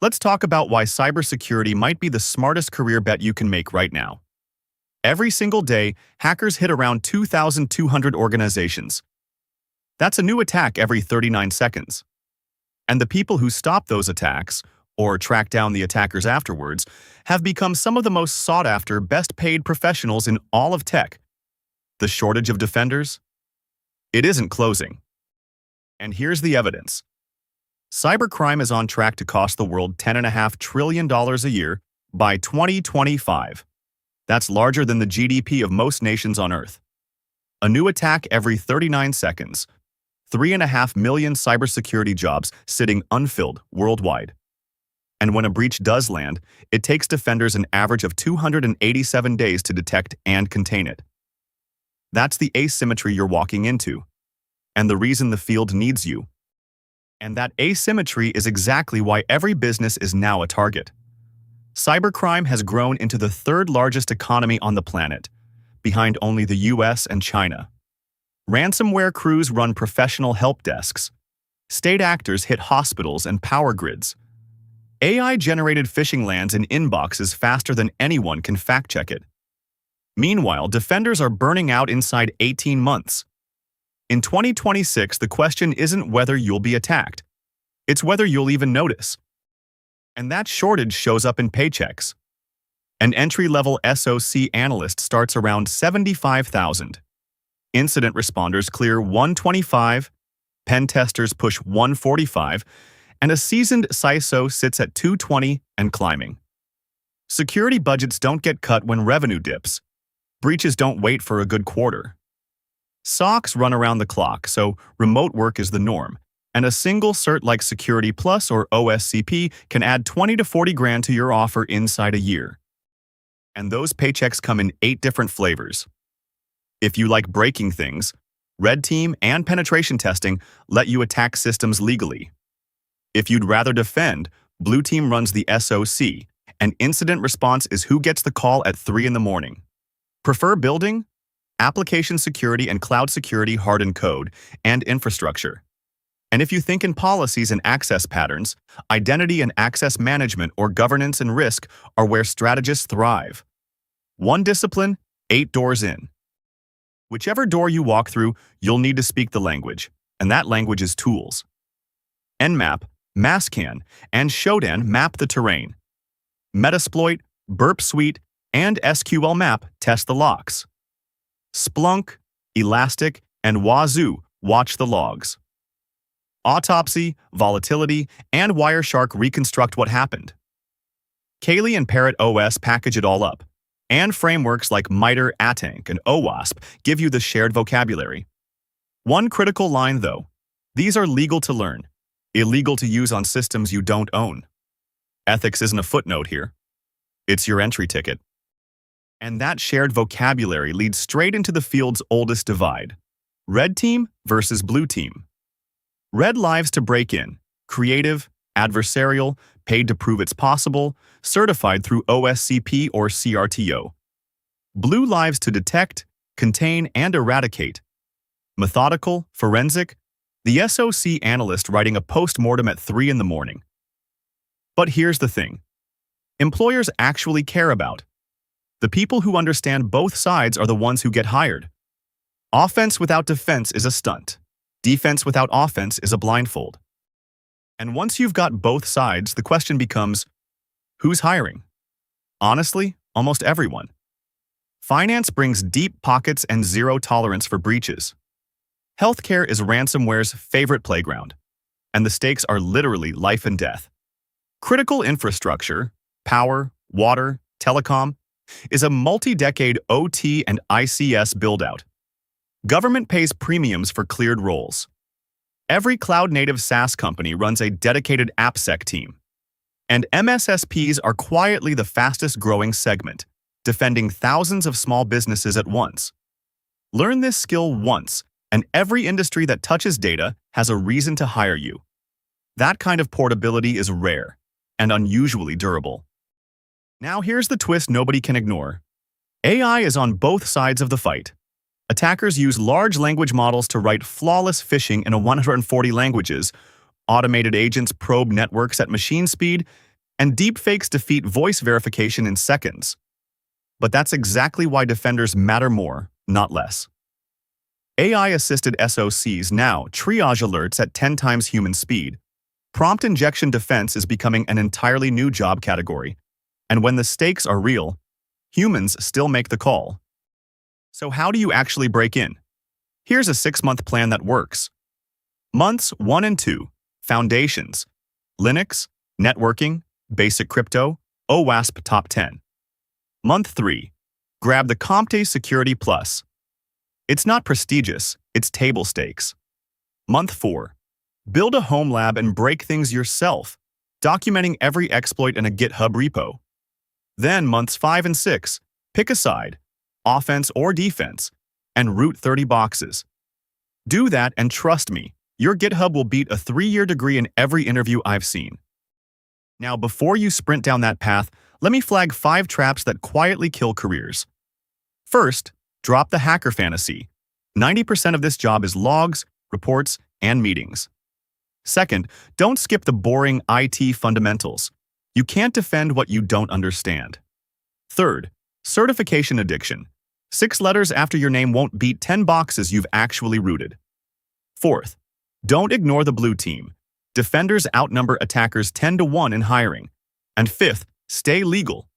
Let's talk about why cybersecurity might be the smartest career bet you can make right now. Every single day, hackers hit around 2,200 organizations. That's a new attack every 39 seconds. And the people who stop those attacks, or track down the attackers afterwards, have become some of the most sought-after, best-paid professionals in all of tech. The shortage of defenders? It isn't closing. And here's the evidence. Cybercrime is on track to cost the world $10.5 trillion a year by 2025. That's larger than the GDP of most nations on Earth. A new attack every 39 seconds. 3.5 million cybersecurity jobs sitting unfilled worldwide. And when a breach does land, it takes defenders an average of 287 days to detect and contain it. That's the asymmetry you're walking into, and the reason the field needs you. And that asymmetry is exactly why every business is now a target. Cybercrime has grown into the third largest economy on the planet, behind only the US and China. Ransomware crews run professional help desks. State actors hit hospitals and power grids. AI-generated phishing lands in inboxes faster than anyone can fact-check it. Meanwhile, defenders are burning out inside 18 months. In 2026, the question isn't whether you'll be attacked. It's whether you'll even notice. And that shortage shows up in paychecks. An entry-level SOC Analyst starts around $75,000. Incident responders clear $125, pen testers push $145, and a seasoned CISO sits at $220 and climbing. Security budgets don't get cut when revenue dips. Breaches don't wait for a good quarter. SOCs run around the clock, so remote work is the norm, and a single cert like Security Plus or OSCP can add 20 to 40 grand to your offer inside a year. And those paychecks come in 8 different flavors. If you like breaking things, Red Team and penetration testing let you attack systems legally. If you'd rather defend, Blue Team runs the SOC, and incident response is who gets the call at 3 in the morning. Prefer building? Application security and cloud security harden code and infrastructure. And if you think in policies and access patterns, identity and access management or governance and risk are where strategists thrive. One discipline, 8 doors in. Whichever door you walk through, you'll need to speak the language, and that language is tools. Nmap, Masscan, and Shodan map the terrain. Metasploit, Burp Suite, and SQL Map test the locks. Splunk, Elastic, and Wazoo watch the logs. Autopsy, Volatility, and Wireshark reconstruct what happened. Kali and Parrot OS package it all up, and frameworks like MITRE, ATANK, and OWASP give you the shared vocabulary. One critical line, though: these are legal to learn, illegal to use on systems you don't own. Ethics isn't a footnote here. It's your entry ticket. And that shared vocabulary leads straight into the field's oldest divide: Red Team versus Blue Team. Red lives to break in, creative, adversarial, paid to prove it's possible, certified through OSCP or CRTO. Blue lives to detect, contain, and eradicate. Methodical, forensic, the SOC analyst writing a post-mortem at 3 in the morning. But here's the thing. Employers actually care about. The people who understand both sides are the ones who get hired. Offense without defense is a stunt. Defense without offense is a blindfold. And once you've got both sides, the question becomes, who's hiring? Honestly, almost everyone. Finance brings deep pockets and zero tolerance for breaches. Healthcare is ransomware's favorite playground, and the stakes are literally life and death. Critical infrastructure, power, water, telecom, is a multi-decade OT and ICS build-out. Government pays premiums for cleared roles. Every cloud-native SaaS company runs a dedicated AppSec team. And MSSPs are quietly the fastest-growing segment, defending thousands of small businesses at once. Learn this skill once, and every industry that touches data has a reason to hire you. That kind of portability is rare and unusually durable. Now here's the twist nobody can ignore. AI is on both sides of the fight. Attackers use large language models to write flawless phishing in 140 languages. Automated agents probe networks at machine speed, And deepfakes defeat voice verification in seconds. But that's exactly why defenders matter more, not less. AI-assisted SOCs now triage alerts at 10 times human speed. Prompt injection defense is becoming an entirely new job category. And when the stakes are real, humans still make the call. So how do you actually break in? Here's a 6-month plan that works. Months 1 and 2, Foundations, Linux, Networking, Basic Crypto, OWASP Top 10. Month 3, grab the Compte Security Plus. It's not prestigious, it's table stakes. Month 4, build a home lab and break things yourself, documenting every exploit in a GitHub repo. Then months 5 and 6, pick a side, offense or defense, and root 30 boxes. Do that and trust me, your GitHub will beat a 3-year degree in every interview I've seen. Now, before you sprint down that path, let me flag 5 traps that quietly kill careers. First, drop the hacker fantasy. 90% of this job is logs, reports, and meetings. Second, don't skip the boring IT fundamentals. You can't defend what you don't understand. Third, certification addiction. 6 letters after your name won't beat 10 boxes you've actually rooted. Fourth, don't ignore the blue team. Defenders outnumber attackers 10 to 1 in hiring. And fifth, stay legal.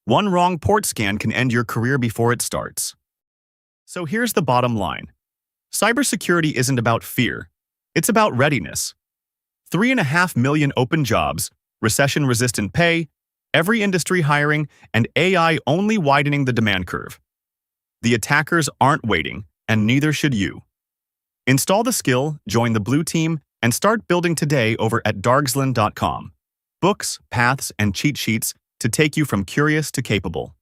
One wrong port scan can end your career before it starts. So here's the bottom line. Cybersecurity isn't about fear. It's about readiness. 3.5 million open jobs, recession-resistant pay, every industry hiring, and AI only widening the demand curve. The attackers aren't waiting, and neither should you. Install the skill, join the blue team, and start building today over at dargsland.com. Books, paths, and cheat sheets to take you from curious to capable.